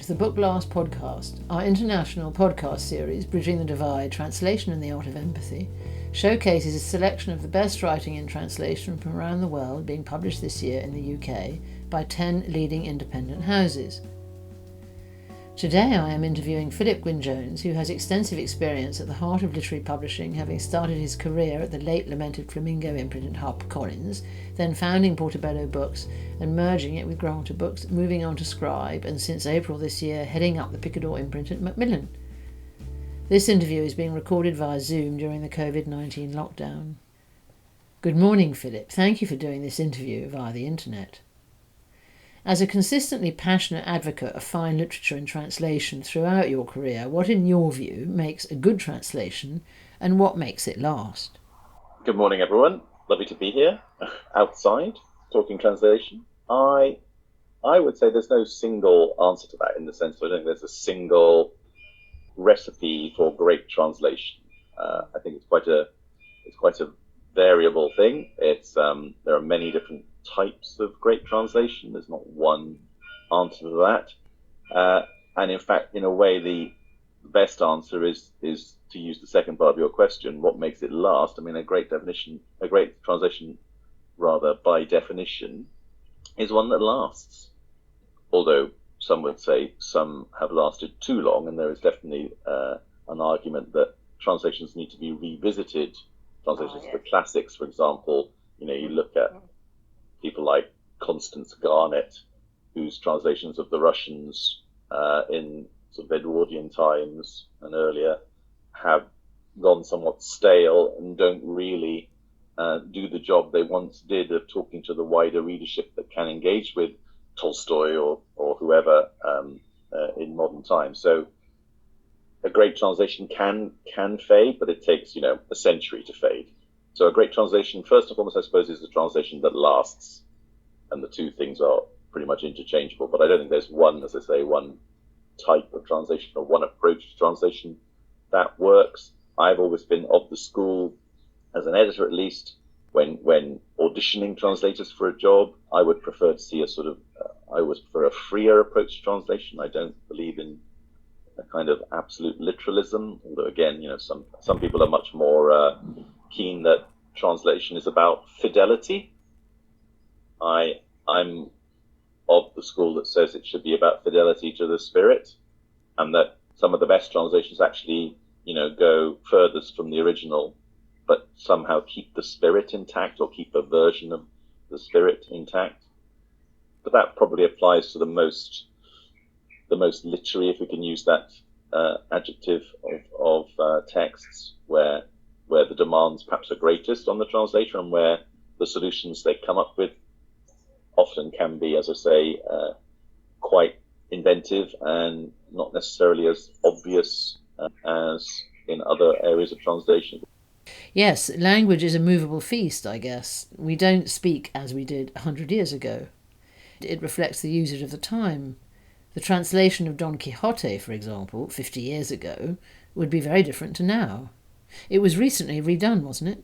to the Book Blast podcast, our international podcast series, Bridging the Divide, Translation and the Art of Empathy, showcases a selection of the best writing in translation from around the world being published this year in the UK by 10 leading independent houses. Today I am interviewing Philip Gywn Jones, who has extensive experience at the heart of literary publishing, having started his career at the late lamented Flamingo imprint at HarperCollins, then founding Portobello Books and merging it with Granta Books, moving on to Scribe, and since April this year heading up the Picador imprint at Macmillan. This interview is being recorded via Zoom during the COVID-19 lockdown. Good morning, Philip. Thank you for doing this interview via the internet. As a consistently passionate advocate of fine literature and translation throughout your career, what in your view makes a good translation and what makes it last? Good morning, everyone. Lovely to be here outside talking translation. I would say there's no single answer to that, in the sense that I don't think there's a single recipe for great translation. I think it's quite a variable thing. There are many different types of great translation. There's not one answer to that. And in fact, in a way, the best answer is to use the second part of your question, what makes it last? I mean, a great translation, rather, by definition, is one that lasts. Although some would say some have lasted too long, and there is definitely an argument that translations need to be revisited. Translations of the classics, for example, you look at people like Constance Garnett, whose translations of the Russians in sort of Edwardian times and earlier have gone somewhat stale and don't really do the job they once did of talking to the wider readership that can engage with Tolstoy or whoever in modern times. So a great translation can fade, but it takes a century to fade. So a great translation, first and foremost, I suppose, is the translation that lasts, and the two things are pretty much interchangeable. But I don't think there's one type of translation or one approach to translation that works. I've always been of the school, as an editor at least, when auditioning translators for a job, I would prefer to see a freer approach to translation. I don't believe in a kind of absolute literalism, although again, some people are much more keen that translation is about fidelity. I'm of the school that says it should be about fidelity to the spirit, and that some of the best translations actually, go furthest from the original, but somehow keep the spirit intact, or keep a version of the spirit intact. But that probably applies to the most literary, if we can use that adjective, of texts where the demands perhaps are greatest on the translator, and where the solutions they come up with often can be, as I say, quite inventive and not necessarily as obvious as in other areas of translation. Yes, language is a movable feast, I guess. We don't speak as we did 100 years ago. It reflects the usage of the time. The translation of Don Quixote, for example, 50 years ago, would be very different to now. It was recently redone, wasn't it?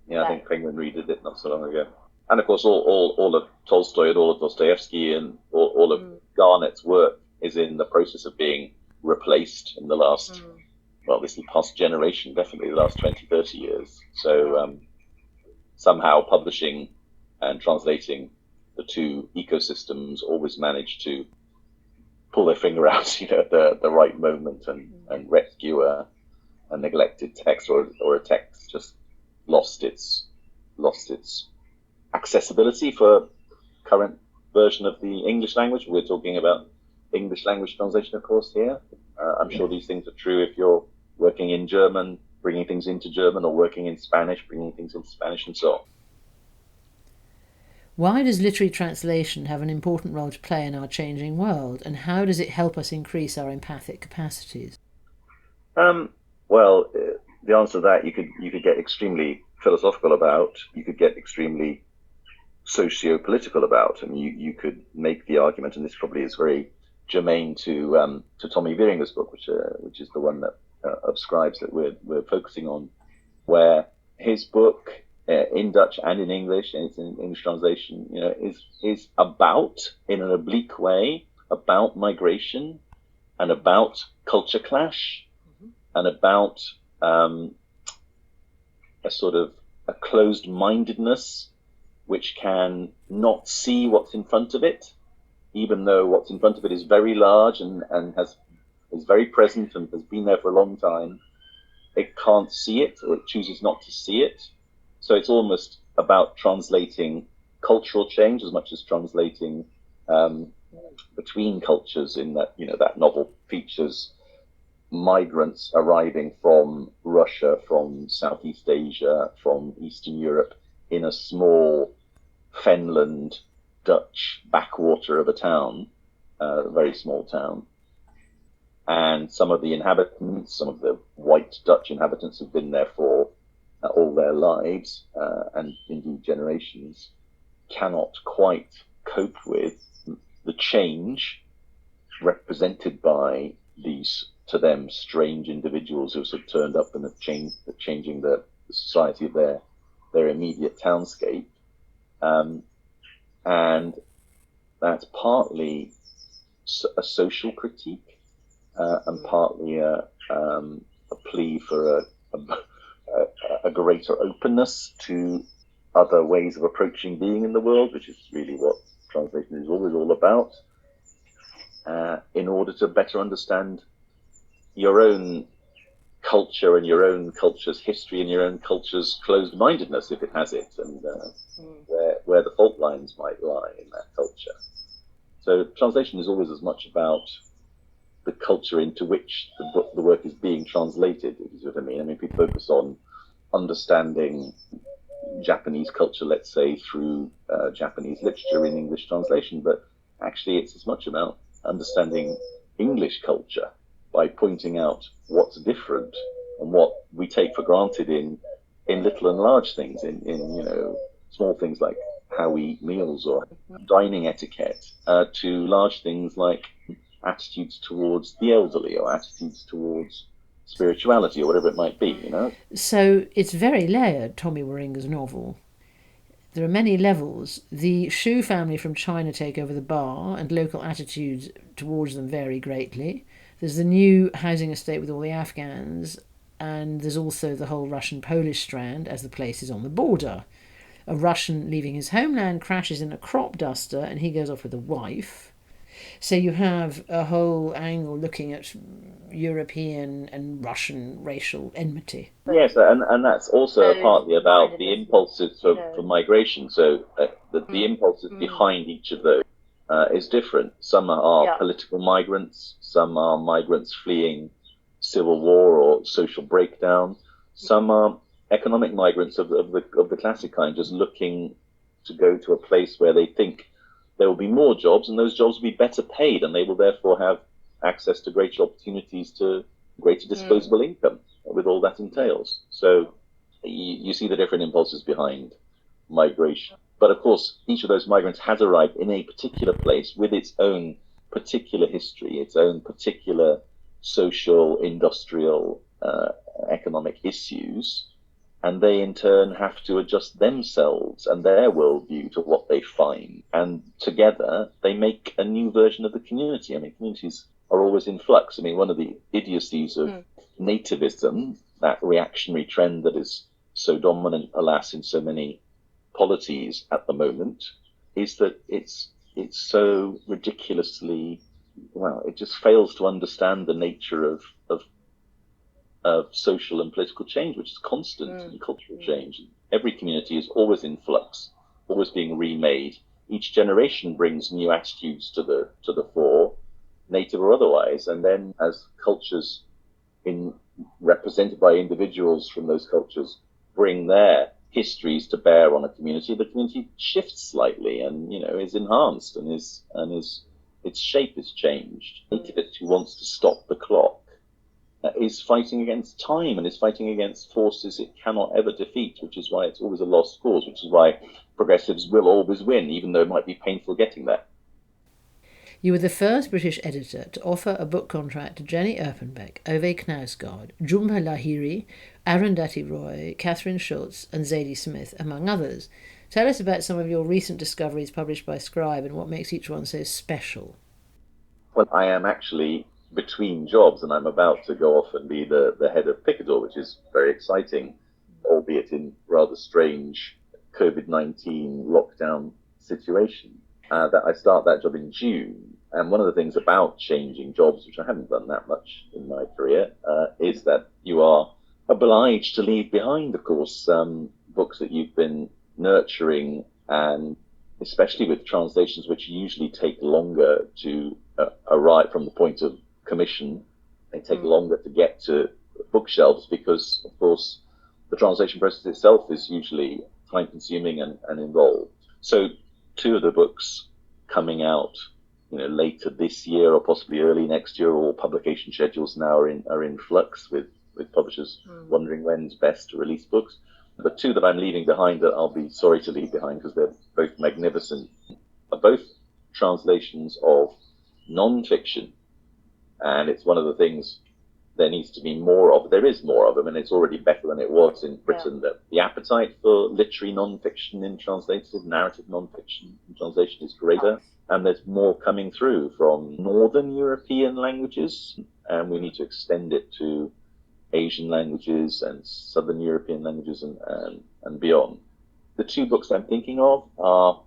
Yeah, I think Penguin redid it not so long ago. And of course, all of Tolstoy and all of Dostoevsky and all of Garnett's work is in the process of being replaced in the last, this past generation, definitely the last 20, 30 years. So somehow publishing and translating, the two ecosystems, always manage to pull their finger out, at the right moment and rescue a neglected text or a text just lost its accessibility for current version of the English language. We're talking about English language translation, of course, here. I'm sure these things are true if you're working in German, bringing things into German, or working in Spanish, bringing things into Spanish, and so on. Why does literary translation have an important role to play in our changing world, and how does it help us increase our empathic capacities? The answer to that you could get extremely philosophical about. You could get extremely socio-political about. I mean, you could make the argument, and this probably is very germane to Tommy Wieringa's book, which is the one that of Scribes that we're focusing on, where his book in Dutch and in English, and it's in English translation, is about, in an oblique way, about migration, and about culture clash, and about a sort of a closed-mindedness which can not see what's in front of it, even though what's in front of it is very large and is very present and has been there for a long time. It can't see it, or it chooses not to see it. So it's almost about translating cultural change as much as translating between cultures, in that, that novel features migrants arriving from Russia, from Southeast Asia, from Eastern Europe, in a small Fenland Dutch backwater of a town, a very small town. And some of the inhabitants, some of the white Dutch inhabitants, have been there for all their lives, and indeed generations, cannot quite cope with the change represented by these, to them, strange individuals who have sort of turned up and are changing the society of their immediate townscape. And that's partly a social critique, and partly a plea for a greater openness to other ways of approaching being in the world, which is really what translation is always all about, in order to better understand your own culture and your own culture's history and your own culture's closed-mindedness, if it has it, and where the fault lines might lie in that culture. So translation is always as much about the culture into which the work is being translated, if you see what I mean. I mean, people focus on understanding Japanese culture, let's say, through Japanese literature in English translation, but actually it's as much about understanding English culture by pointing out what's different and what we take for granted in little and large things, in small things like how we eat meals or dining etiquette, to large things like attitudes towards the elderly or attitudes towards spirituality or whatever it might be, So it's very layered, Tommy Wieringa's novel. There are many levels. The Shu family from China take over the bar, and local attitudes towards them vary greatly. There's the new housing estate with all the Afghans, and there's also the whole Russian-Polish strand, as the place is on the border. A Russian leaving his homeland crashes in a crop duster, and he goes off with a wife. So you have a whole angle looking at European and Russian racial enmity. Yes, and that's also partly about the impulses for migration. So the impulses behind each of those is different. Some are political migrants, some are migrants fleeing civil war or social breakdown, some are economic migrants of the classic kind, just looking to go to a place where they think there will be more jobs, and those jobs will be better paid, and they will therefore have access to greater opportunities, to greater disposable income, with all that entails. So you see the different impulses behind migration. But of course, each of those migrants has arrived in a particular place with its own particular history, its own particular social, industrial, economic issues, and they in turn have to adjust themselves and their worldview to what they find. And together they make a new version of the community. I mean, communities are always in flux. I mean, one of the idiocies of nativism, that reactionary trend that is so dominant, alas, in so many polities at the moment, is that it's so ridiculously, it just fails to understand the nature of social and political change, which is constant, and cultural change. Every community is always in flux, always being remade. Each generation brings new attitudes to the fore, native or otherwise, and then as cultures represented by individuals from those cultures bring their histories to bear on a community, the community shifts slightly and is enhanced, and its shape is changed. A nativist who wants to stop the clock is fighting against time and is fighting against forces it cannot ever defeat, which is why it's always a lost cause, which is why progressives will always win, even though it might be painful getting there. You were the first British editor to offer a book contract to Jenny Erpenbeck, Ove Knausgaard, Jhumpa Lahiri, Arundhati Roy, Kathryn, Schulz and Zadie Smith, among others. Tell us about some of your recent discoveries published by Scribe and what makes each one so special. Well, I am actually between jobs, and I'm about to go off and be the head of Picador, which is very exciting, albeit in rather strange COVID-19 lockdown situation. That I start that job in June. And one of the things about changing jobs, which I haven't done that much in my career, is that you are obliged to leave behind, of course, books that you've been nurturing, and especially with translations which usually take longer to arrive from the point of commission. They take longer to get to bookshelves because, of course, the translation process itself is usually time-consuming and involved. So 2 of the books coming out, later this year or possibly early next year. All publication schedules now are in flux with publishers wondering when's best to release books. But 2 that I'm leaving behind that I'll be sorry to leave behind because they're both magnificent are both translations of non-fiction. And it's one of the things there needs to be more of. There is more of them, and it's already better than it was in Britain. That the appetite for literary non-fiction in translated, narrative non-fiction in translation is greater. And there's more coming through from Northern European languages, and we need to extend it to Asian languages and Southern European languages and beyond. The 2 books I'm thinking of are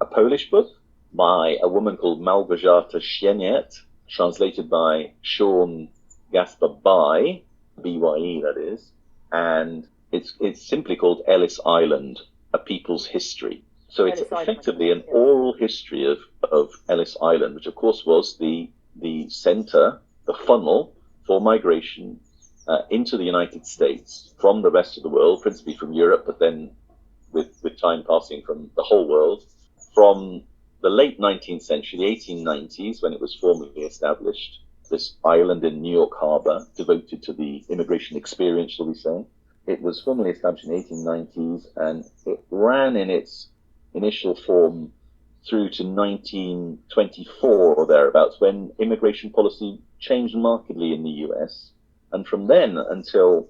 a Polish book by a woman called Małgorzata Sieniet, translated by Sean Gasper Bye, B-Y-E that is, and it's simply called Ellis Island, A People's History. So it's effectively an oral history of Ellis Island, which of course was the center, the funnel for migration into the United States from the rest of the world, principally from Europe, but then with time passing from the whole world, from the late 19th century, the 1890s, when it was formally established, this island in New York Harbor, devoted to the immigration experience, shall we say. It was formally established in the 1890s, and it ran in its initial form through to 1924 or thereabouts, when immigration policy changed markedly in the US. And from then until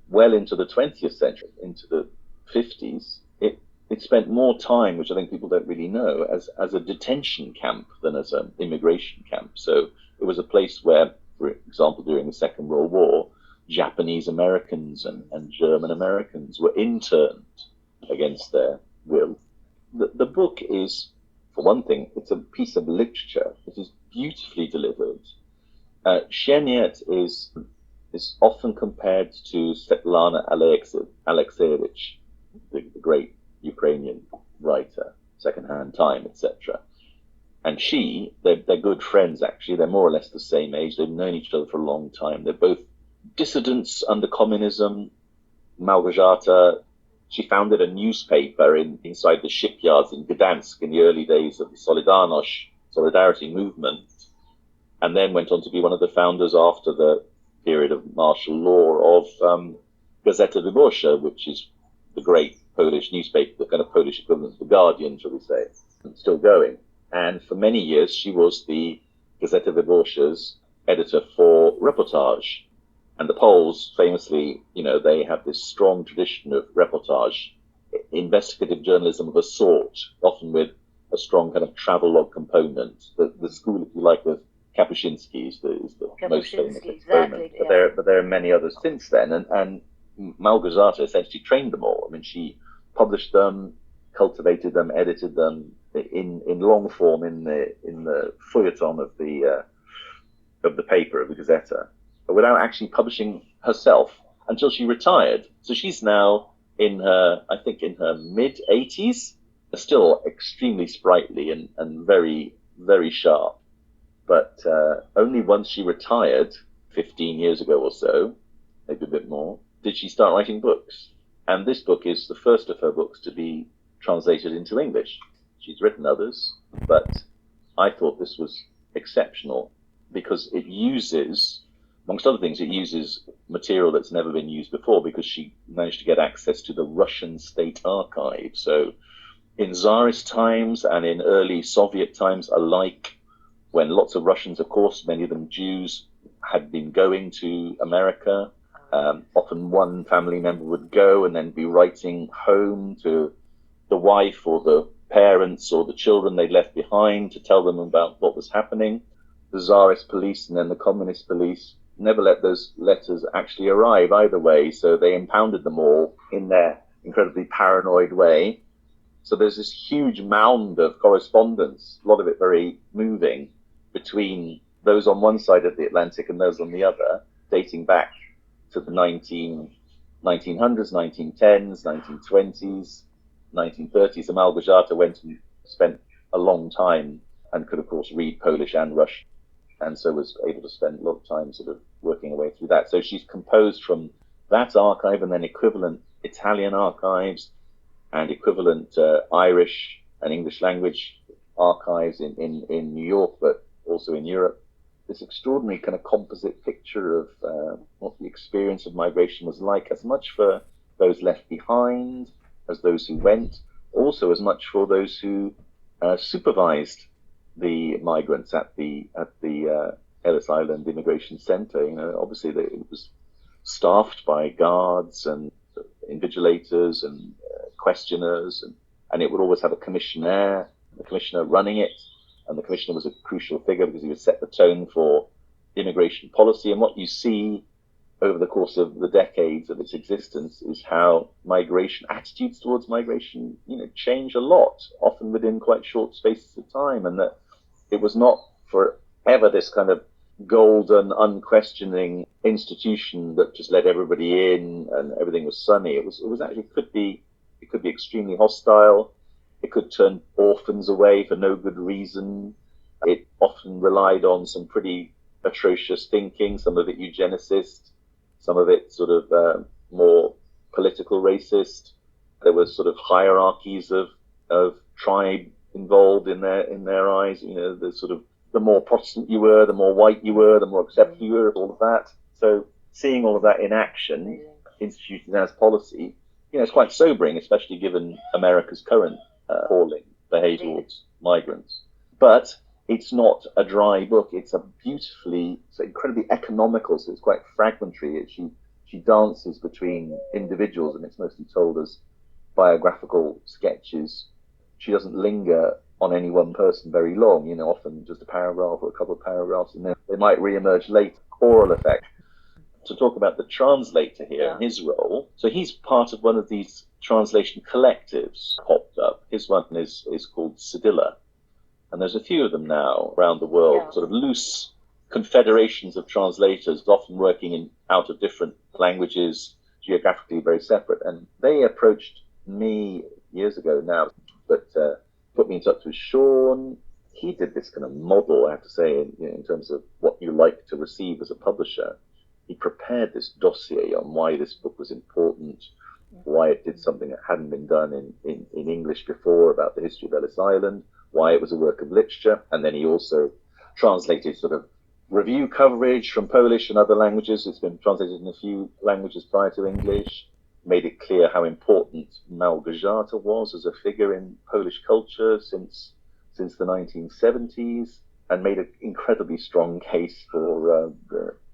well into the 20th century, into the 50s, it spent more time, which I think people don't really know, as a detention camp than as an immigration camp. So it was a place where, for example, during the Second World War, Japanese Americans and German Americans were interned against their will. The book is, for one thing, it's a piece of literature. It is beautifully delivered. Sieniet is often compared to Svetlana Alexievich, the great Ukrainian writer, Secondhand Time, etc. And they're good friends, actually. They're more or less the same age. They've known each other for a long time. They're both dissidents under communism. Małgorzata, she founded a newspaper inside the shipyards in Gdansk in the early days of the Solidarity movement, and then went on to be one of the founders after the period of martial law of Gazeta Wyborcza, which is the great Polish newspaper, the kind of Polish equivalent of The Guardian, shall we say, still going. And for many years, she was the Gazeta Wyborcza's editor for reportage. And the Poles, famously, they have this strong tradition of reportage, investigative journalism of a sort, often with a strong kind of travelogue component. The school, if you like, of Kapuscinski is the most famous exponent. Exactly, but there are many others since then. And Małgorzata essentially trained them all. I mean, she published them, cultivated them, edited them in long form in the feuilleton of the paper, of the Gazeta, but without actually publishing herself until she retired. So she's now in her mid-80s, still extremely sprightly and very, very sharp. But only once she retired, 15 years ago or so, maybe a bit more, did she start writing books. And this book is the first of her books to be translated into English. She's written others, but I thought this was exceptional because it uses, amongst other things, it uses material that's never been used before, because she managed to get access to the Russian state archive. So in Tsarist times and in early Soviet times alike, when lots of Russians, of course, many of them Jews, had been going to America, often one family member would go and then be writing home to the wife or the parents or the children they'd left behind to tell them about what was happening. the Tsarist police and then the communist police never let those letters actually arrive either way, so they impounded them all in their incredibly paranoid way. So there's this huge mound of correspondence, a lot of it very moving, between those on one side of the Atlantic and those on the other, dating back to the 1900s, 1910s, 1920s, 1930s. And Małgorzata went and spent a long time and could, of course, read Polish and Russian, and so was able to spend a lot of time sort of working her way through that. So she's composed from that archive and then equivalent Italian archives and equivalent Irish and English language archives in New York, but also in Europe. This extraordinary kind of composite picture of what the experience of migration was like, as much for those left behind as those who went, also as much for those who supervised the migrants at the Ellis Island Immigration Center. You know, obviously it was staffed by guards and invigilators and questioners, and it would always have a commissioner running it, and the commissioner was a crucial figure because he would set the tone for immigration policy. And what you see over the course of the decades of its existence is how attitudes towards migration, change a lot, often within quite short spaces of time, and that it was not forever this kind of golden, unquestioning institution that just let everybody in and everything was sunny. It was actually could be extremely hostile. It could turn orphans away for no good reason. It often relied on some pretty atrocious thinking, some of it eugenicist, some of it sort of more political racist. There was sort of hierarchies of tribe involved in their eyes. The more Protestant you were, the more white you were, the more accepted you were, all of that. So seeing all of that in action, instituted as policy, it's quite sobering, especially given America's current appalling behaviour towards migrants. But it's not a dry book. It's incredibly economical, so it's quite fragmentary. She dances between individuals, and it's mostly told as biographical sketches. She doesn't linger on any one person very long, often just a paragraph or a couple of paragraphs, and then they might re-emerge later. Oral effect. To talk about the translator here and his role. So he's part of one of these translation collectives popped up. His one is called Cedilla. And there's a few of them now around the world, sort of loose confederations of translators, often working out of different languages, geographically very separate. And they approached me years ago now, but put me in touch with Sean. He did this kind of model, I have to say, in terms of what you like to receive as a publisher. He prepared this dossier on why this book was important, why it did something that hadn't been done in English before about the history of Ellis Island, why it was a work of literature, and then he also translated sort of review coverage from Polish and other languages. It's been translated in a few languages prior to English, made it clear how important Małgorzata was as a figure in Polish culture since the 1970s, and made an incredibly strong case for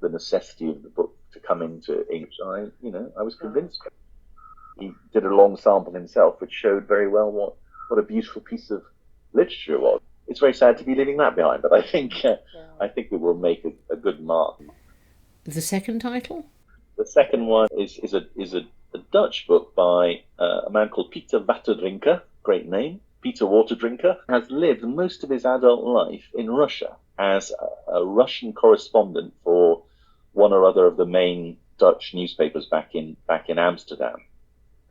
the necessity of the book to come into English. I was convinced. He did a long sample himself, which showed very well what a beautiful piece of literature it was. It's very sad to be leaving that behind, but I think it will make a good mark. The second title? The second one is a Dutch book by a man called Pieter Waterdrinker, great name. Peter Waterdrinker has lived most of his adult life in Russia as a Russian correspondent for one or other of the main Dutch newspapers back in Amsterdam.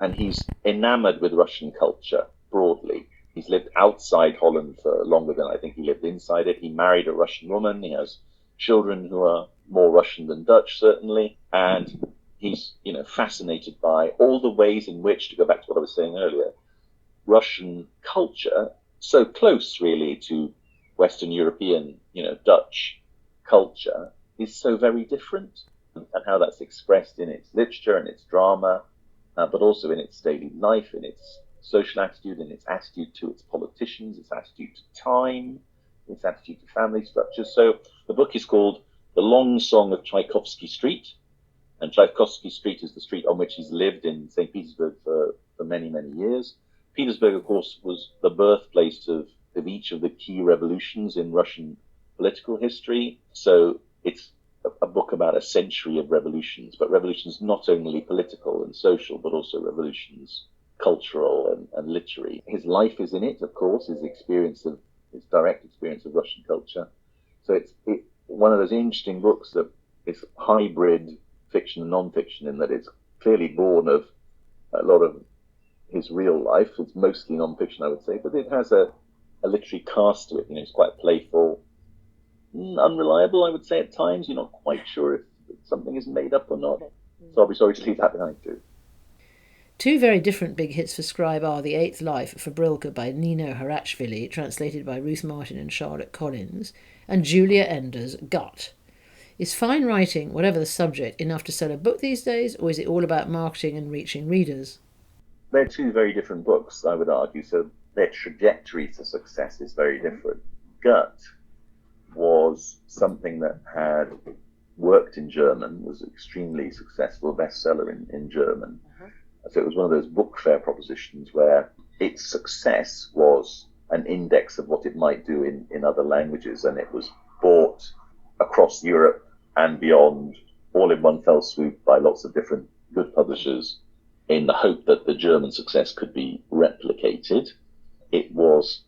And he's enamored with Russian culture broadly. He's lived outside Holland for longer than I think he lived inside it. He married a Russian woman. He has children who are more Russian than Dutch, certainly. And he's, fascinated by all the ways in which, to go back to what I was saying earlier, Russian culture, so close really to Western European, Dutch culture, is so very different, and how that's expressed in its literature and its drama, but also in its daily life, in its social attitude, in its attitude to its politicians, its attitude to time, its attitude to family structures. So the book is called The Long Song of Tchaikovsky Street, and Tchaikovsky Street is the street on which he's lived in St. Petersburg for many, many years. Petersburg, of course, was the birthplace of each of the key revolutions in Russian political history. So it's a book about a century of revolutions, but revolutions not only political and social, but also revolutions cultural and literary. His life is in it, of course, his direct experience of Russian culture. So it's one of those interesting books that is hybrid fiction and non-fiction, in that it's clearly born of a lot of his real life. It's mostly non-fiction, I would say, but it has a literary cast to it. It's quite playful, unreliable, I would say at times. You're not quite sure if something is made up or not. So I'll be sorry to leave that behind too. Two very different big hits for Scribe are The Eighth Life for Brilka by Nino Harachvili, translated by Ruth Martin and Charlotte Collins, and Julia Ender's Gut. Is fine writing, whatever the subject, enough to sell a book these days, or is it all about marketing and reaching readers? They're two very different books, I would argue, so their trajectory to success is very different. Gut was something that had worked in German, was an extremely successful bestseller in German. So it was one of those book fair propositions where its success was an index of what it might do in other languages, and it was bought across Europe and beyond, all in one fell swoop by lots of different good publishers, in the hope that the German success could be replicated. It was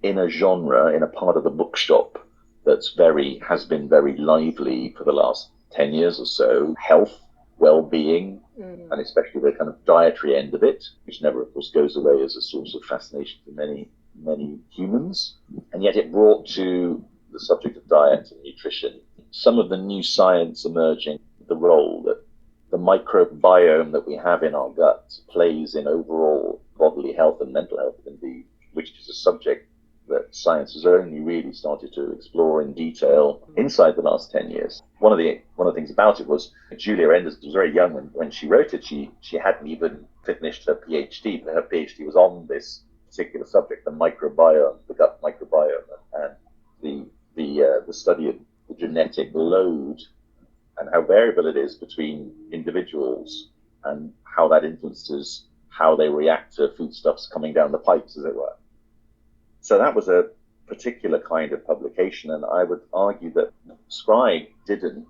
in a genre, in a part of the bookshop has been very lively for the last 10 years or so. Health, well-being, and especially the kind of dietary end of it, which never, of course, goes away as a source of fascination for many, many humans. And yet it brought to the subject of diet and nutrition some of the new science emerging, the role that the microbiome that we have in our gut plays in overall bodily health and mental health indeed, which is a subject that science has only really started to explore in detail inside the last 10 years. One of the things about it was Julia Enders was very young when she wrote it. She hadn't even finished her PhD, but her PhD was on this particular subject, the microbiome, the gut microbiome, and the study of the genetic load and how variable it is between individuals and how that influences how they react to foodstuffs coming down the pipes, as it were. So that was a particular kind of publication, and I would argue that Scribe don't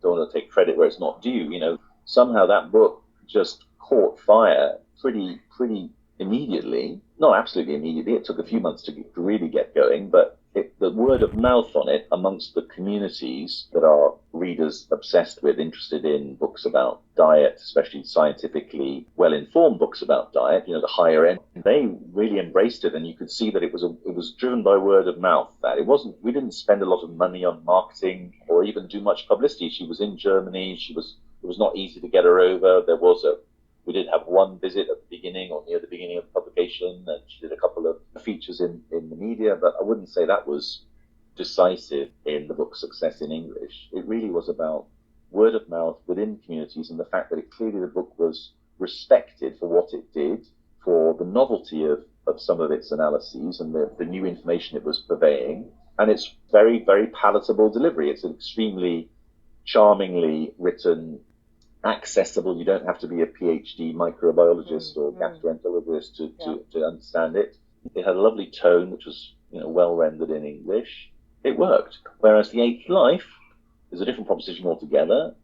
want to take credit where it's not due. Somehow that book just caught fire pretty immediately. Not absolutely immediately. It took a few months to really get going, but the word of mouth on it amongst the communities that are readers obsessed with, interested in books about diet, especially scientifically well-informed books about diet, the higher end, they really embraced it, and you could see that it was driven by word of mouth. That we didn't spend a lot of money on marketing or even do much publicity. She was in Germany. It was not easy to get her over. We did have one visit at the beginning or near the beginning of the publication, and she did a couple of features in the media, but I wouldn't say that was decisive in the book's success in English. It really was about word of mouth within communities, and the fact that clearly the book was respected for what it did, for the novelty of some of its analyses and the new information it was purveying, and its very, very palatable delivery. It's an extremely charmingly written, accessible. You don't have to be a PhD microbiologist or gastroenterologist to understand it. It had a lovely tone, which was well rendered in English. It worked. Whereas The Eighth Life is a different proposition altogether,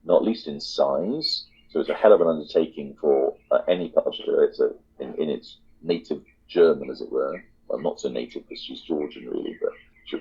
not least in size. So it's a hell of an undertaking for any publisher. It's in its native German, as it were. Well, not so native because she's Georgian, really, but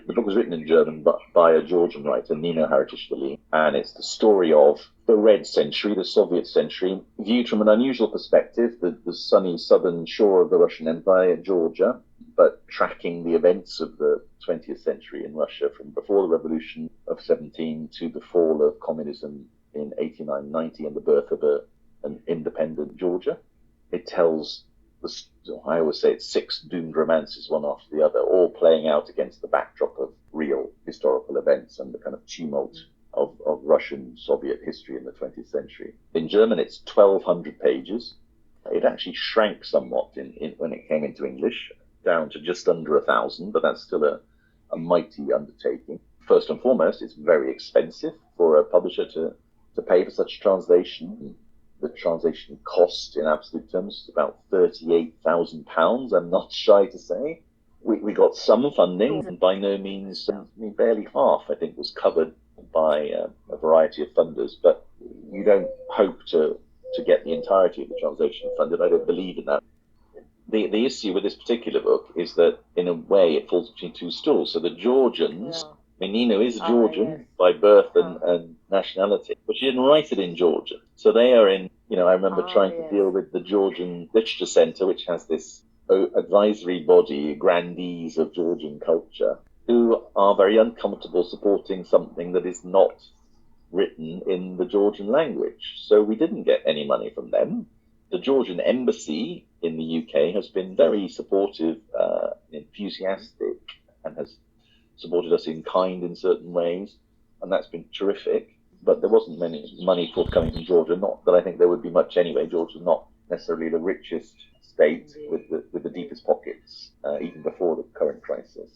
the book was written in German by a Georgian writer, Nino Harachvili, and it's the story of the Red Century, the Soviet century, viewed from an unusual perspective, the sunny southern shore of the Russian Empire, Georgia, but tracking the events of the 20th century in Russia from before the revolution of 17 to the fall of communism in 89-90 and the birth of an independent Georgia. It tells I always say it's 6 doomed romances, one after the other, all playing out against the backdrop of real historical events and the kind of tumult of Russian Soviet history in the 20th century. In German, it's 1,200 pages. It actually shrank somewhat when it came into English, down to just under 1,000, but that's still a mighty undertaking. First and foremost, it's very expensive for a publisher to pay for such a translation. The translation cost in absolute terms is about £38,000, I'm not shy to say. We got some funding, and by no means, barely half, I think, was covered by a variety of funders, but you don't hope to get the entirety of the translation funded. I don't believe in that. The issue with this particular book is that, in a way, it falls between two stools. So the Georgians, I mean, Nino is Georgian by birth and nationality, but she didn't write it in Georgian. So they are in, I remember trying to deal with the Georgian Literature Centre, which has this advisory body, grandees of Georgian culture, who are very uncomfortable supporting something that is not written in the Georgian language. So we didn't get any money from them. The Georgian embassy in the UK has been very supportive, enthusiastic, and has supported us in kind in certain ways, and that's been terrific. But there wasn't many money forthcoming from Georgia. Not that I think there would be much anyway. Georgia's not necessarily the richest state with the deepest pockets, even before the current crisis.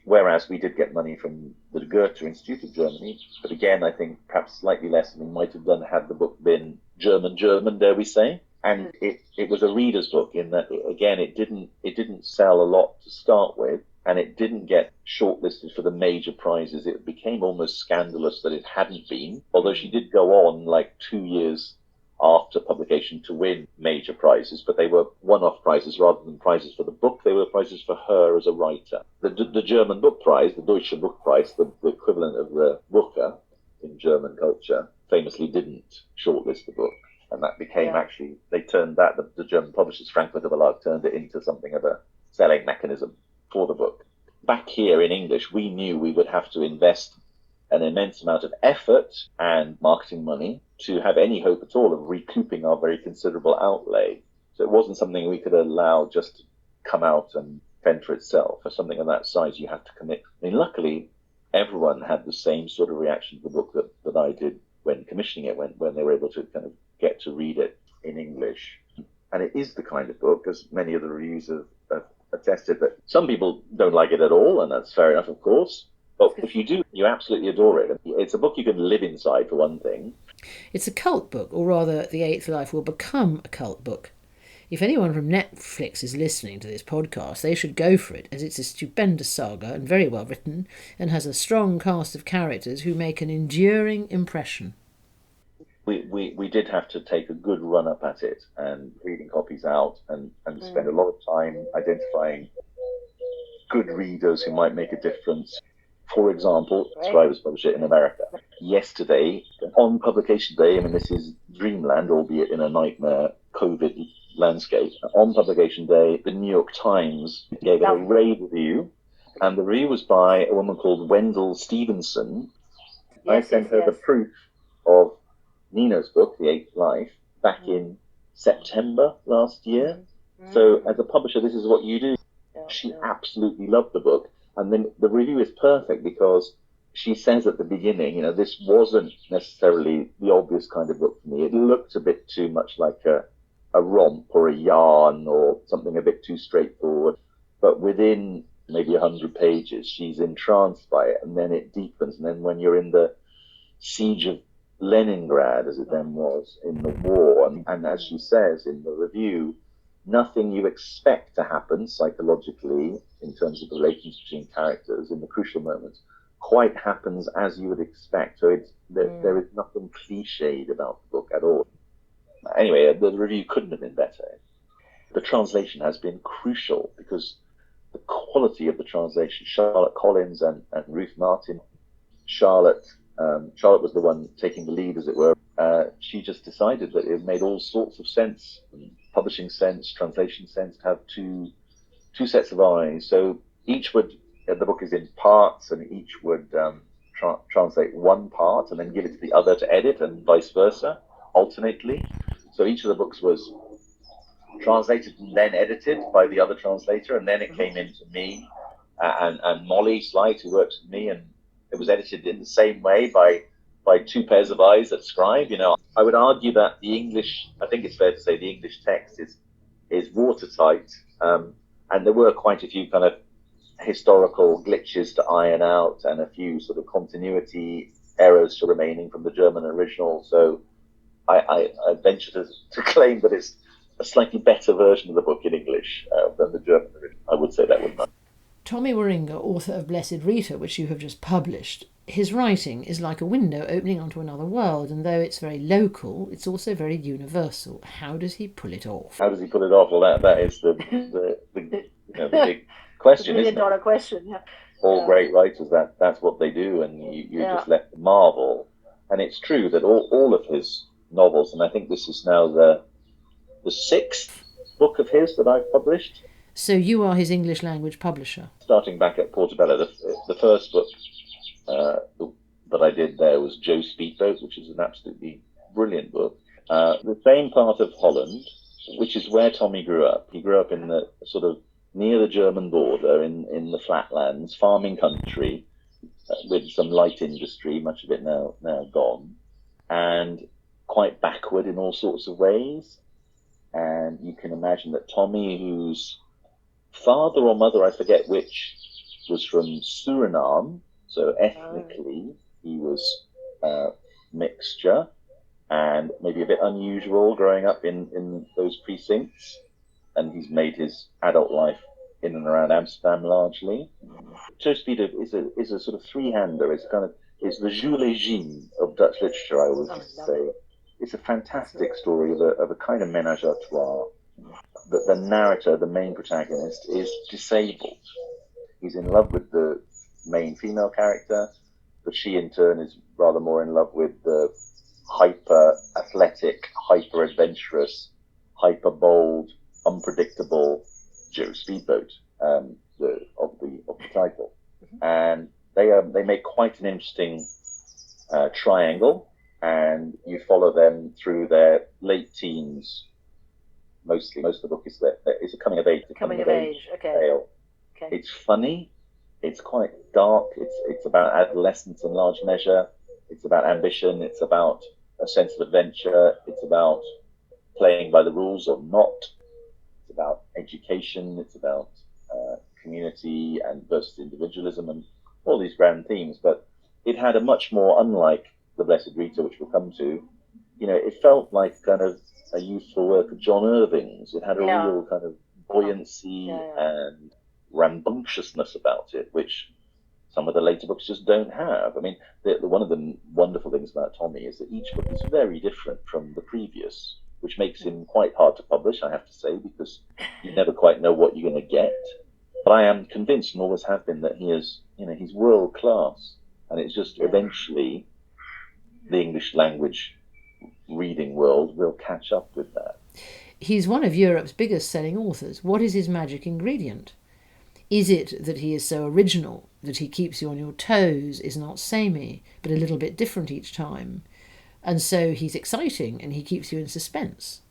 Whereas we did get money from the Goethe Institute of Germany, but again, I think perhaps slightly less than we might have done had the book been German, dare we say. And it was a reader's book in that, again, it didn't sell a lot to start with, and it didn't get shortlisted for the major prizes. It became almost scandalous that it hadn't been, although she did go on like 2 years after publication to win major prizes, but they were one-off prizes rather than prizes for the book. They were prizes for her as a writer. The German Book Prize, the Deutsche Book Prize, the equivalent of the Booker in German culture, famously didn't shortlist the book. And that became they turned that, the German publishers, Frankfurter Verlag, turned it into something of a selling mechanism for the book. Back here in English, we knew we would have to invest an immense amount of effort and marketing money to have any hope at all of recouping our very considerable outlay. So it wasn't something we could allow just to come out and fend for itself. For something of that size, you have to commit. I mean, luckily, everyone had the same sort of reaction to the book that I did when commissioning it, when they were able to kind of get to read it in English. And it is the kind of book, as many of the reviews have attested, that some people don't like it at all, and that's fair enough, of course. But if you do, you absolutely adore it. It's a book you can live inside, for one thing. It's a cult book, or rather, The Eighth Life will become a cult book. If anyone from Netflix is listening to this podcast, they should go for it, as it's a stupendous saga and very well written, and has a strong cast of characters who make an enduring impression. We did have to take a good run up at it and reading copies out and spend a lot of time identifying good readers who might make a difference. For example, Scribe has published it in America. Yesterday, on publication day, I mean, this is dreamland, albeit in a nightmare COVID landscape. On publication day, the New York Times gave it a rave review, and the review was by a woman called Wendell Stevenson. I sent her the proof of Nino's book, The Eighth Life, back in September last year. So as a publisher, this is what you do. She absolutely loved the book. And then the review is perfect because she says at the beginning, this wasn't necessarily the obvious kind of book for me. It looked a bit too much like a romp or a yarn or something a bit too straightforward. But within maybe 100 pages, she's entranced by it, and then it deepens. And then when you're in the siege of Leningrad, as it then was, in the war, and as she says in the review, nothing you expect to happen psychologically in terms of the relations between characters in the crucial moments quite happens as you would expect. So there is nothing cliched about the book at all. Anyway, the review couldn't have been better. The translation has been crucial because the quality of the translation, Charlotte Collins and Ruth Martin, Charlotte was the one taking the lead, as it were. She just decided that it made all sorts of sense, publishing sense, translation sense, to have two sets of eyes. So the book is in parts, and each would translate one part and then give it to the other to edit, and vice versa, alternately. So each of the books was translated and then edited by the other translator, and then it came into me and Molly Slight, who works with me, and it was edited in the same way by two pairs of eyes at Scribe. I would argue that the English, I think it's fair to say the English text is watertight, and there were quite a few kind of historical glitches to iron out and a few sort of continuity errors still remaining from the German original. So I venture to claim that it's a slightly better version of the book in English than the German original. I would say that, wouldn't I? Tommy Wieringa, author of Blessed Rita, which you have just published, his writing is like a window opening onto another world, and though it's very local, it's also very universal. How does he pull it off? How does he pull it off? Well, that is the big question, isn't it? $1 million question, yeah. All great writers, that's what they do, and you're just left to marvel. And it's true that all of his novels, and I think this is now the 6th book of his that I've published. So you are his English language publisher? Starting back at Portobello, the first book that I did there was Joe Speedboat, which is an absolutely brilliant book. The same part of Holland, which is where Tommy grew up. He grew up in the sort of near the German border in the flatlands, farming country, with some light industry, much of it now gone, and quite backward in all sorts of ways. And you can imagine that Tommy, whose father or mother, I forget which, was from Suriname, so ethnically he was mixture and maybe a bit unusual growing up in those precincts. And he's made his adult life in and around Amsterdam largely. Joe Speedboat is a sort of three-hander. It's the Jules Legime of Dutch literature, I would say. It's a fantastic story of a kind of ménage à trois. The narrator, the main protagonist, is disabled. He's in love with the main female character, but she in turn is rather more in love with the hyper-athletic, hyper-adventurous, hyper-bold, unpredictable Joe Speedboat of the title. And they make quite an interesting triangle, and you follow them through their late teens. Mostly, most of the book is it's a coming of age. Okay. Tale. Okay. It's funny. It's quite dark. It's about adolescence in large measure. It's about ambition. It's about a sense of adventure. It's about playing by the rules or not. It's about education. It's about community and versus individualism and all these grand themes. But it had a much more, unlike the Blessed Rita, which we'll come to, it felt like kind of a youthful work of John Irving's. It had a real kind of buoyancy and rambunctiousness about it, which some of the later books just don't have. I mean, one of the wonderful things about Tommy is that each book is very different from the previous, which makes him quite hard to publish, I have to say, because you never quite know what you're going to get. But I am convinced, and always have been, that he is, he's world class, and it's just eventually the English language reading world will catch up with that. He's one of Europe's biggest selling authors. What is his magic ingredient? Is it that he is so original, that he keeps you on your toes, is not samey, but a little bit different each time? And so he's exciting and he keeps you in suspense.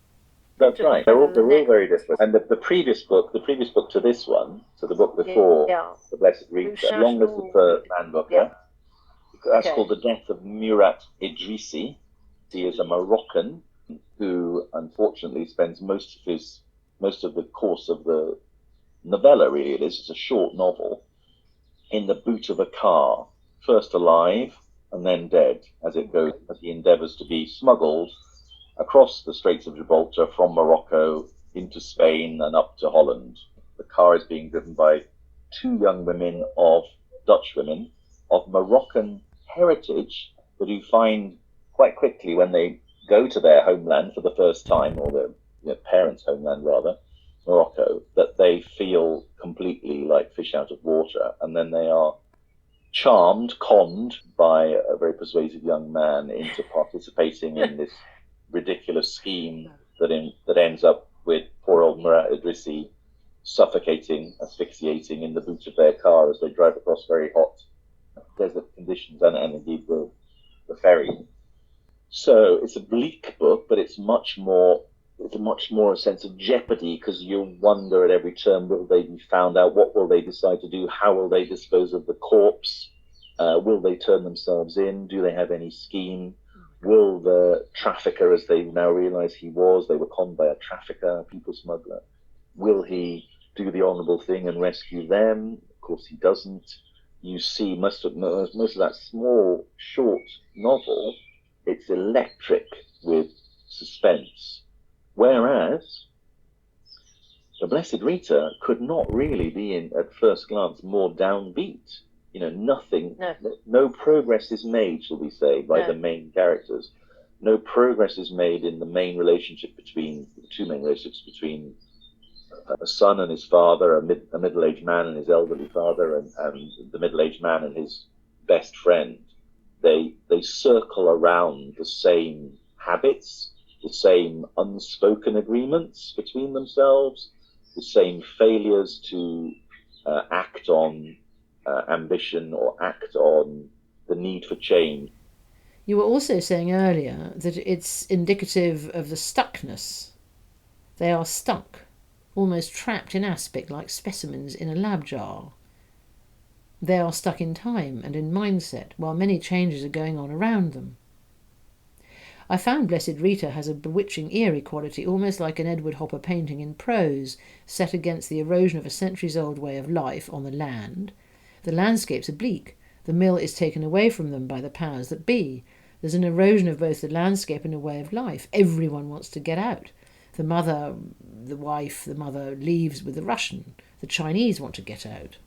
That's right. They're all very different. And the previous book to this one, so the book before the Blessed Rita, Long Live the Third Man book, that's called The Death of Murat Idrissi. He is a Moroccan who unfortunately spends most of the course of the novella, really it is, it's a short novel, in the boot of a car, first alive and then dead, as he endeavours to be smuggled across the Straits of Gibraltar from Morocco into Spain and up to Holland. The car is being driven by two young women, Dutch women, of Moroccan heritage, but who find quite quickly when they go to their homeland for the first time, or their parents' homeland rather, Morocco, that they feel completely like fish out of water, and then they are conned by a very persuasive young man into participating in this ridiculous scheme that ends up with poor old Murat Idrissi suffocating, asphyxiating in the boot of their car as they drive across very hot desert conditions and indeed the ferry. So it's a bleak book, but it's much more a sense of jeopardy, because you wonder at every turn, will they be found out? What will they decide to do? How will they dispose of the corpse? Will they turn themselves in? Do they have any scheme? Will the trafficker, as they now realise they were conned by a trafficker, a people smuggler, will he do the honourable thing and rescue them? Of course he doesn't. You see most of that small, short novel, it's electric with suspense. Whereas the Blessed Rita could not really be, at first glance, more downbeat. Nothing, no progress is made, shall we say, by the main characters. No progress is made in the main relationship between the two main relationships between a son and his father, a middle-aged man and his elderly father, and the middle-aged man and his best friend. They circle around the same habits, the same unspoken agreements between themselves, the same failures to act on ambition or act on the need for change. You were also saying earlier that it's indicative of the stuckness. They are stuck, almost trapped in aspic like specimens in a lab jar. They are stuck in time and in mindset while many changes are going on around them. I found Blessed Rita has a bewitching eerie quality, almost like an Edward Hopper painting in prose, set against the erosion of a centuries-old way of life on the land. The landscapes are bleak. The mill is taken away from them by the powers that be. There's an erosion of both the landscape and a way of life. Everyone wants to get out. The mother leaves with the Russian. The Chinese want to get out.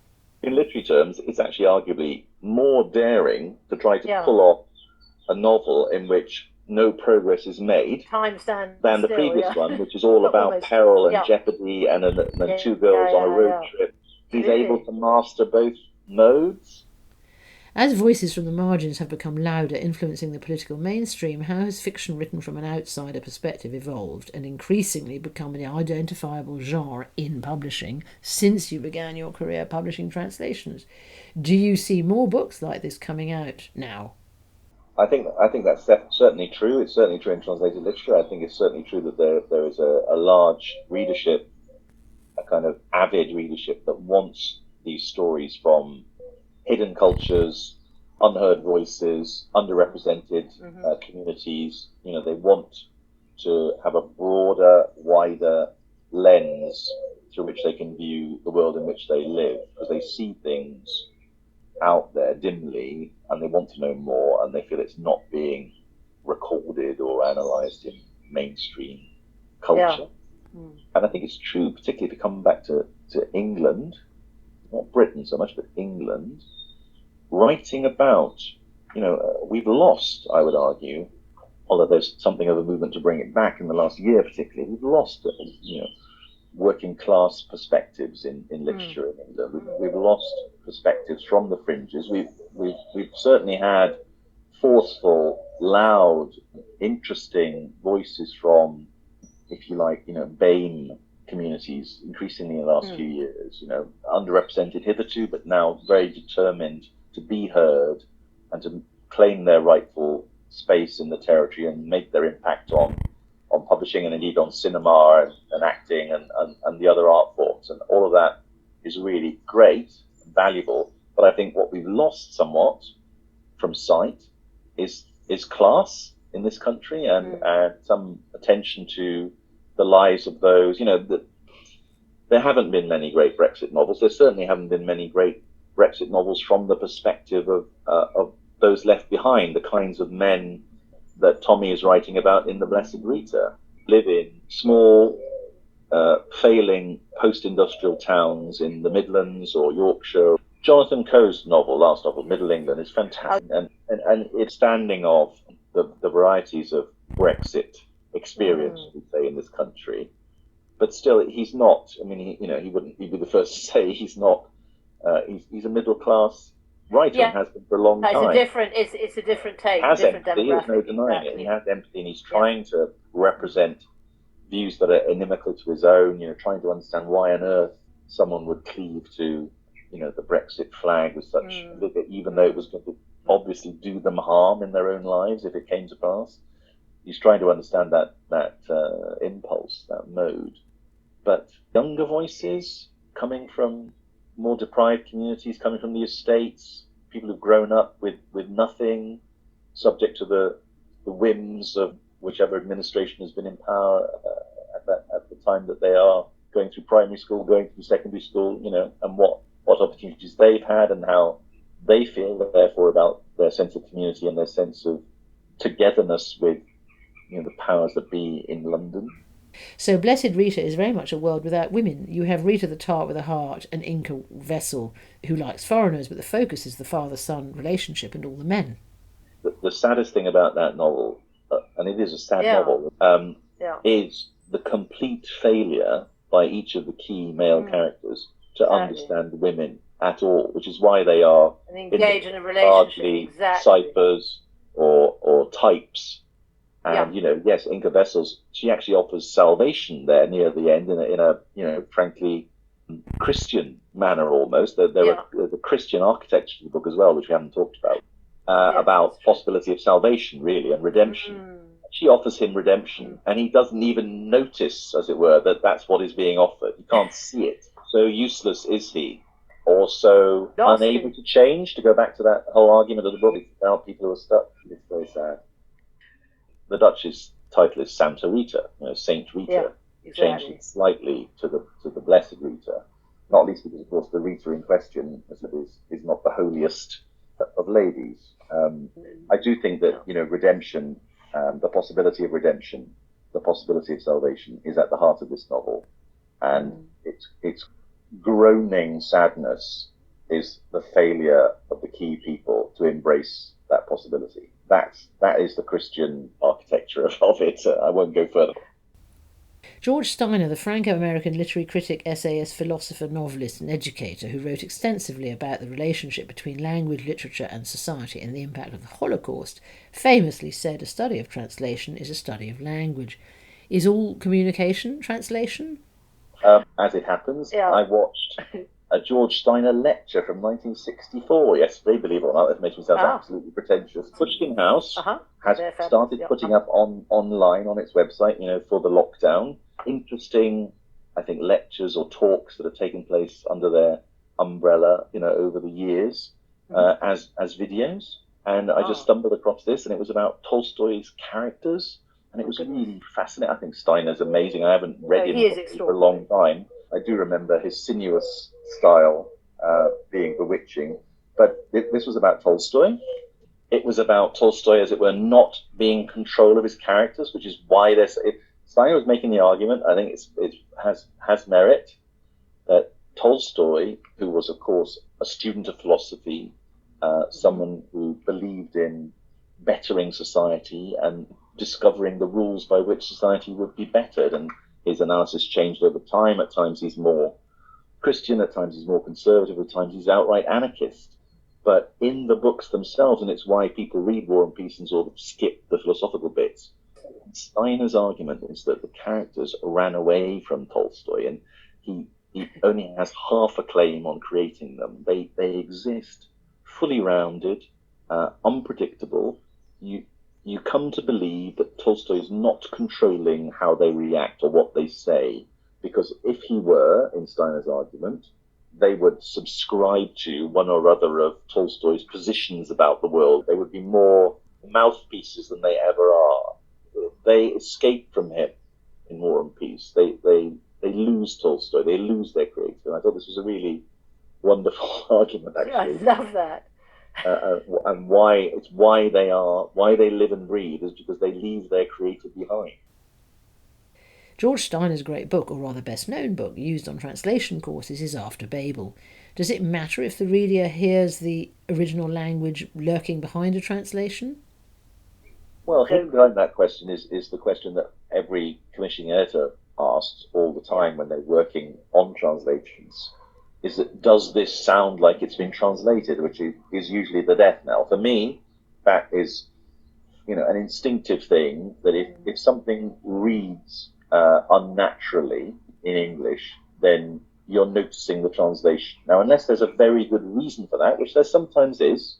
In literary terms, it's actually arguably more daring to try to pull off a novel in which no progress is made than the previous one, which is all about peril and jeopardy and two girls on a road trip. He's able to master both modes. As voices from the margins have become louder, influencing the political mainstream, how has fiction written from an outsider perspective evolved and increasingly become an identifiable genre in publishing since you began your career publishing translations? Do you see more books like this coming out now? I think that's certainly true. It's certainly true in translated literature. I think it's certainly true that there is a large readership, a kind of avid readership that wants these stories from hidden cultures, unheard voices, underrepresented communities. They want to have a broader, wider lens through which they can view the world in which they live, because they see things out there dimly and they want to know more, and they feel it's not being recorded or analysed in mainstream culture. And I think it's true, particularly if you come back to England, not Britain so much, but England, writing about, we've lost, I would argue, although there's something of a movement to bring it back in the last year particularly, we've lost, working class perspectives in literature in England. We've lost perspectives from the fringes. We've certainly had forceful, loud, interesting voices from, if you like, BAME communities increasingly in the last few years, underrepresented hitherto, but now very determined to be heard and to claim their rightful space in the territory and make their impact on publishing and indeed on cinema and acting and the other art forms. And all of that is really great and valuable. But I think what we've lost somewhat from sight is class in this country and some attention to the lives of those, there haven't been many great Brexit novels. There certainly haven't been many great Brexit novels from the perspective of those left behind, the kinds of men that Tommy is writing about in The Blessed Rita, live in small, failing post-industrial towns in the Midlands or Yorkshire. Jonathan Coe's last novel, Middle England, is fantastic, and it's standing of the varieties of Brexit experience, we say, in this country. But still, he's not. I mean, he'd be the first to say he's not. He's a middle class writer and has been for a long time. It's a different take. Has empathy, there's no denying it. He has empathy, and he's trying to represent views that are inimical to his own. Trying to understand why on earth someone would cleave to, the Brexit flag with such vigor, even though it was going to obviously do them harm in their own lives if it came to pass. He's trying to understand that impulse, that mode. But younger voices coming from more deprived communities, coming from the estates, people who've grown up with nothing, subject to the whims of whichever administration has been in power at the time that they are going through primary school, going through secondary school, and what opportunities they've had and how they feel, therefore, about their sense of community and their sense of togetherness with the powers that be in London. So Blessed Rita is very much a world without women. You have Rita the tart with a heart, an Inca vessel who likes foreigners, but the focus is the father-son relationship and all the men. The saddest thing about that novel, and it is a sad novel, is the complete failure by each of the key male characters to understand women at all, which is why they are engage in a relationship, ciphers or types. And yes, Inca Vessels, she actually offers salvation there near the end in a frankly Christian manner almost. There's a Christian architecture to the book as well, which we haven't talked about possibility of salvation really and redemption. She offers him redemption, and he doesn't even notice, as it were, that that's what is being offered. He can't see it. So useless is he, or so unable to change. To go back to that whole argument of the book, it's about people who are stuck. It's very sad. The Dutch's title is Santa Rita, Saint Rita, changed slightly to the Blessed Rita, not least because, of course, the Rita in question is not the holiest of ladies. I do think that redemption, the possibility of redemption, the possibility of salvation, is at the heart of this novel, and its groaning sadness is the failure of the key people to embrace that possibility. That is the Christian architecture of it. I won't go further. George Steiner, the Franco-American literary critic, essayist, philosopher, novelist and educator who wrote extensively about the relationship between language, literature and society and the impact of the Holocaust, famously said a study of translation is a study of language. Is all communication translation? As it happens, I watched a George Steiner lecture from 1964 yesterday, believe it or not. That makes me sound absolutely pretentious. Pushkin House has started putting up online on its website, for the lockdown, interesting, I think, lectures or talks that have taken place under their umbrella, over the years, as videos. And I just stumbled across this, and it was about Tolstoy's characters, and it was really fascinating. I think Steiner's amazing. I haven't read him for a long time. I do remember his sinuous style being bewitching, but this was about Tolstoy. It was about Tolstoy, as it were, not being in control of his characters, which is why Steiner was making the argument. I think it has merit that Tolstoy, who was, of course, a student of philosophy, someone who believed in bettering society and discovering the rules by which society would be bettered, and his analysis changed over time. At times he's more Christian, at times he's more conservative, at times he's outright anarchist. But in the books themselves, and it's why people read War and Peace and sort of skip the philosophical bits, Steiner's argument is that the characters ran away from Tolstoy, and he only has half a claim on creating them. They exist fully rounded, unpredictable. You come to believe that Tolstoy is not controlling how they react or what they say, because if he were, in Steiner's argument, they would subscribe to one or other of Tolstoy's positions about the world. They would be more mouthpieces than they ever are. They escape from him in War and Peace. They lose Tolstoy. They lose their creator. And I thought this was a really wonderful argument, actually. I love that. And why they live and breathe is because they leave their creator behind. George Steiner's great book, or rather best known book, used on translation courses is After Babel. Does it matter if the reader hears the original language lurking behind a translation? Well, hidden behind that question is the question that every commissioning editor asks all the time when they're working on translations. Is that, does this sound like it's been translated, which is usually the death knell. For me, that is, an instinctive thing, that if something reads unnaturally in English, then you're noticing the translation. Now, unless there's a very good reason for that, which there sometimes is,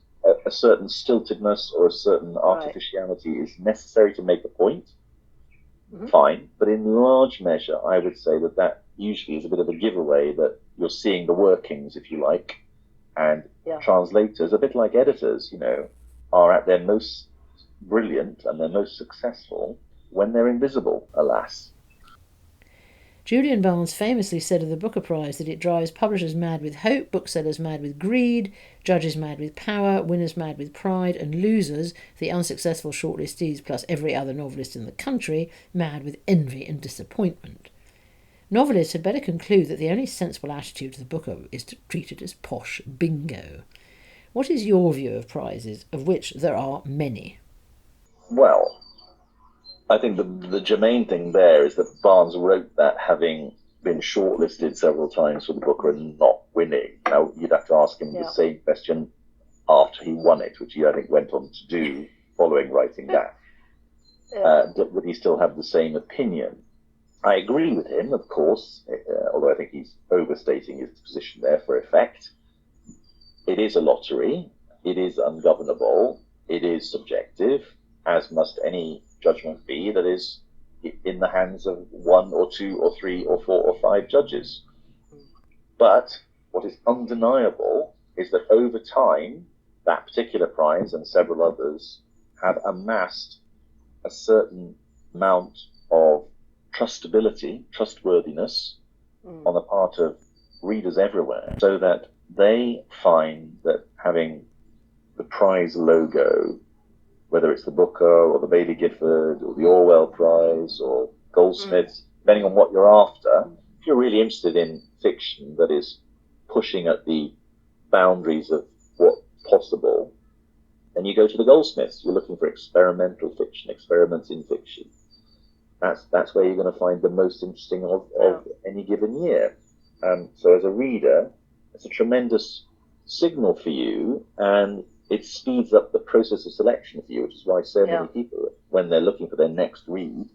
a certain stiltedness or a certain artificiality is necessary to make a point, fine. But in large measure, I would say that usually is a bit of a giveaway that you're seeing the workings, if you like, and translators, a bit like editors, are at their most brilliant and their most successful when they're invisible, alas. Julian Barnes famously said of the Booker Prize that it drives publishers mad with hope, booksellers mad with greed, judges mad with power, winners mad with pride, and losers, the unsuccessful shortlistees plus every other novelist in the country, mad with envy and disappointment. Novelists had better conclude that the only sensible attitude to the Booker is to treat it as posh bingo. What is your view of prizes, of which there are many? Well, I think the germane thing there is that Barnes wrote that having been shortlisted several times for the Booker and not winning. Now, you'd have to ask him the same question after he won it, which he, I think, went on to do following writing that. Would he still have the same opinion? I agree with him, of course, although I think he's overstating his position there for effect. It is a lottery. It is ungovernable. It is subjective, as must any judgment be that is in the hands of one or two or three or four or five judges. But what is undeniable is that over time, that particular prize and several others have amassed a certain amount of trustworthiness on the part of readers everywhere, so that they find that having the prize logo, whether it's the Booker or the Baillie Gifford or the Orwell Prize or Goldsmiths, depending on what you're after, if you're really interested in fiction that is pushing at the boundaries of what's possible, then you go to the Goldsmiths. You're looking for experimental fiction, experiments in fiction. That's where you're going to find the most interesting of any given year. So as a reader, it's a tremendous signal for you, and it speeds up the process of selection for you, which is why so many people, when they're looking for their next read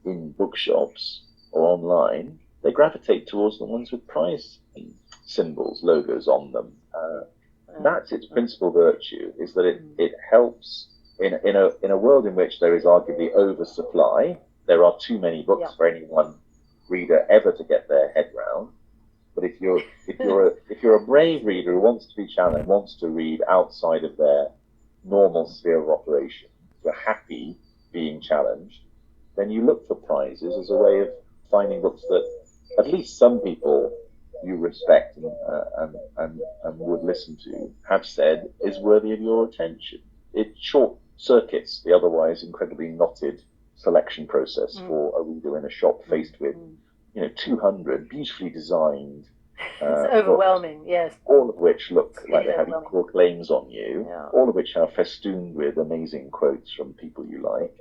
in bookshops or online, they gravitate towards the ones with prize symbols, logos on them. That's its principal virtue, is that it helps in a world in which there is arguably oversupply. There are too many books for any one reader ever to get their head round. But if you're a brave reader who wants to be challenged, wants to read outside of their normal sphere of operation, you're happy being challenged, then you look for prizes as a way of finding books that at least some people you respect and would listen to have said is worthy of your attention. It short circuits the otherwise incredibly knotted selection process for a reader in a shop faced with 200 beautifully designed it's overwhelming, books, yes. all of which look like they have equal claims on you, all of which are festooned with amazing quotes from people you like.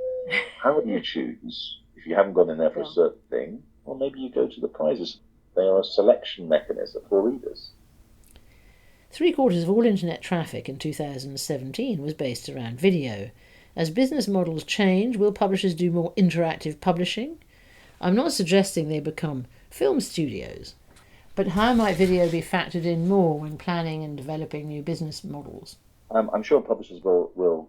How do you choose? If you haven't gone in there for a certain thing, well, maybe you go to the prizes. They are a selection mechanism for readers. 3/4 of all internet traffic in 2017 was based around video. As business models change, will publishers do more interactive publishing? I'm not suggesting they become film studios, but how might video be factored in more when planning and developing new business models? I'm sure publishers will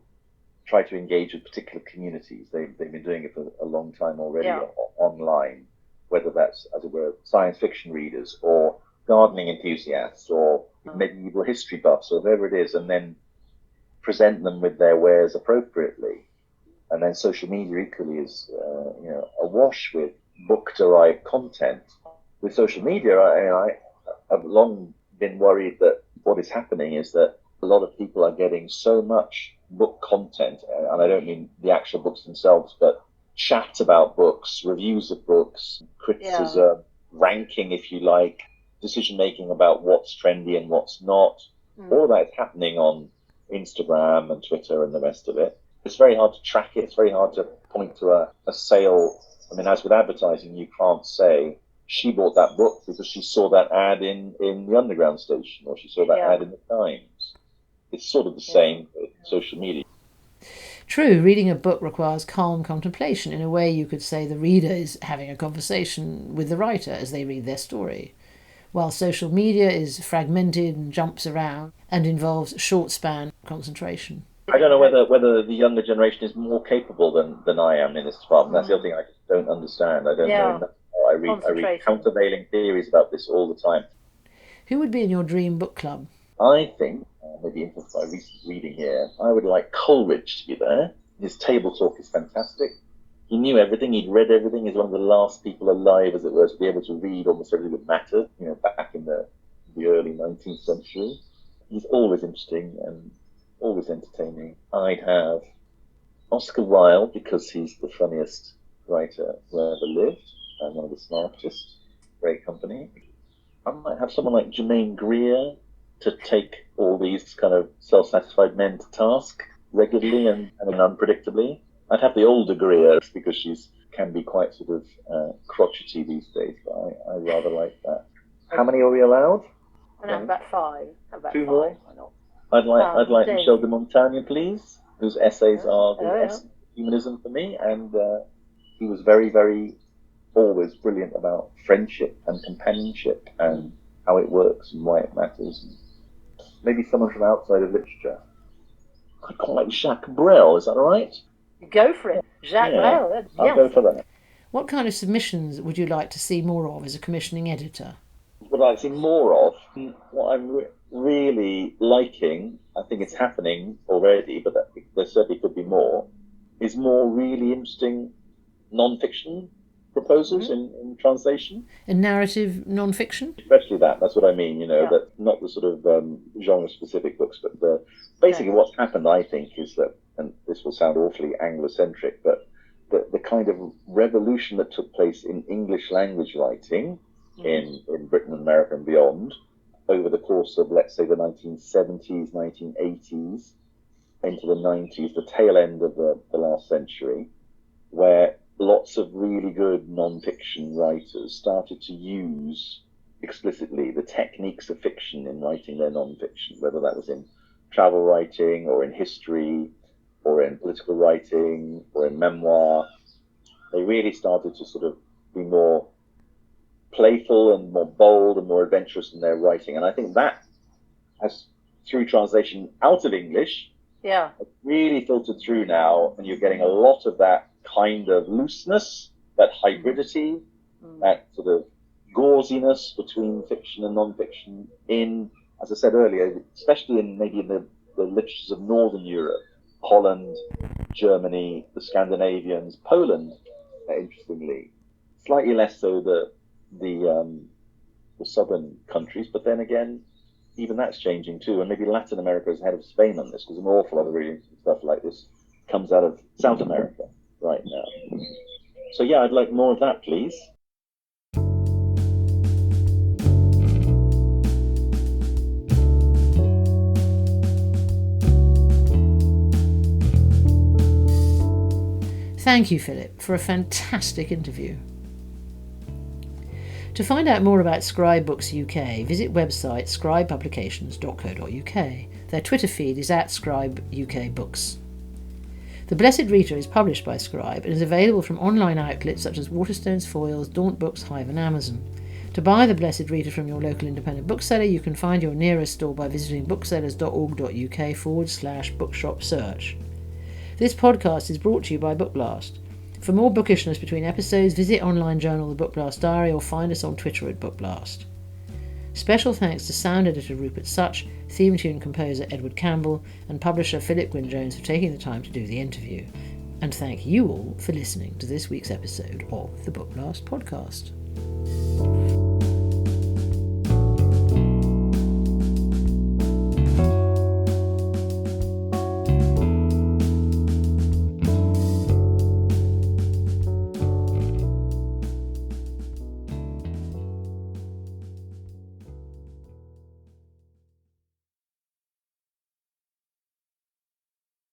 try to engage with particular communities. They've been doing it for a long time already online, whether that's, as it were, science fiction readers or gardening enthusiasts or medieval history buffs or whatever it is, and then present them with their wares appropriately. And then social media equally is awash with book-derived content. With social media, I've long been worried that what is happening is that a lot of people are getting so much book content, and I don't mean the actual books themselves, but chat about books, reviews of books, criticism, ranking, if you like, decision-making about what's trendy and what's not. All of that is happening on Instagram and Twitter and the rest of it. It's very hard to track it. It's very hard to point to a sale. I mean, as with advertising, you can't say she bought that book because she saw that ad in the Underground station or she saw that ad in the Times. It's sort of the same with social media. True, reading a book requires calm contemplation. In a way, you could say the reader is having a conversation with the writer as they read their story, while social media is fragmented and jumps around and involves short-span concentration. I don't know whether the younger generation is more capable than I am in this department. That's the other thing I just don't understand. I don't know. I read countervailing theories about this all the time. Who would be in your dream book club? I think, maybe influenced by recent reading here, I would like Coleridge to be there. His table talk is fantastic. he knew everything, he'd read everything, he's one of the last people alive, as it were, to be able to read almost everything that mattered, back in the early 19th century. He's always interesting and always entertaining. I'd have Oscar Wilde, because he's the funniest writer who ever lived, and one of the smartest. Great company. I might have someone like Germaine Greer to take all these kind of self-satisfied men to task regularly and unpredictably. I'd have the older Greer, because she's can be quite sort of crotchety these days, but I rather like that. How many are we allowed? And I'm about 5. Two more? Why not? I'd like Michel de Montaigne, please, whose essays are the humanism for me, and he was very, very always brilliant about friendship and companionship and how it works and why it matters. Maybe someone from outside of literature. I quite like Jacques Brel, is that all right? Go for it. Jacques Brel. I'll go for that. What kind of submissions would you like to see more of as a commissioning editor? What I'd like to see more of, what I'm really liking, I think it's happening already, but there certainly could be more, is more really interesting non-fiction proposals in translation. In narrative non-fiction? Especially that's what I mean, that not the sort of genre-specific books, but basically what's happened, I think, is that, and this will sound awfully Anglo-centric, but the kind of revolution that took place in English language writing in Britain and America and beyond over the course of, let's say, the 1970s, 1980s, into the 90s, the tail end of the last century, where lots of really good non-fiction writers started to use explicitly the techniques of fiction in writing their non-fiction, whether that was in travel writing or in history or in political writing or in memoir. They really started to sort of be more playful and more bold and more adventurous in their writing. And I think that has, through translation out of English, really filtered through now, and you're getting a lot of that kind of looseness, that hybridity, that sort of gauziness between fiction and non-fiction in, as I said earlier, especially in the literatures of Northern Europe, Holland, Germany, the Scandinavians, Poland, interestingly, slightly less so the southern countries, but then again, even that's changing too, and maybe Latin America is ahead of Spain on this, because an awful lot of reading stuff like this comes out of South America right now. So yeah, I'd like more of that, please. Thank you, Philip, for a fantastic interview. To find out more about Scribe Books UK, visit website scribepublications.co.uk. Their Twitter feed is @Scribe UK Books. The Blessed Rita is published by Scribe and is available from online outlets such as Waterstones Foils, Daunt Books, Hive and Amazon. To buy The Blessed Rita from your local independent bookseller, you can find your nearest store by visiting booksellers.org.uk/bookshop search. This podcast is brought to you by Bookblast. For more bookishness between episodes, visit online journal The Bookblast Diary or find us on Twitter @Bookblast. Special thanks to sound editor Rupert Such, theme tune composer Edward Campbell, and publisher Philip Gwyn Jones for taking the time to do the interview. And thank you all for listening to this week's episode of the Bookblast podcast.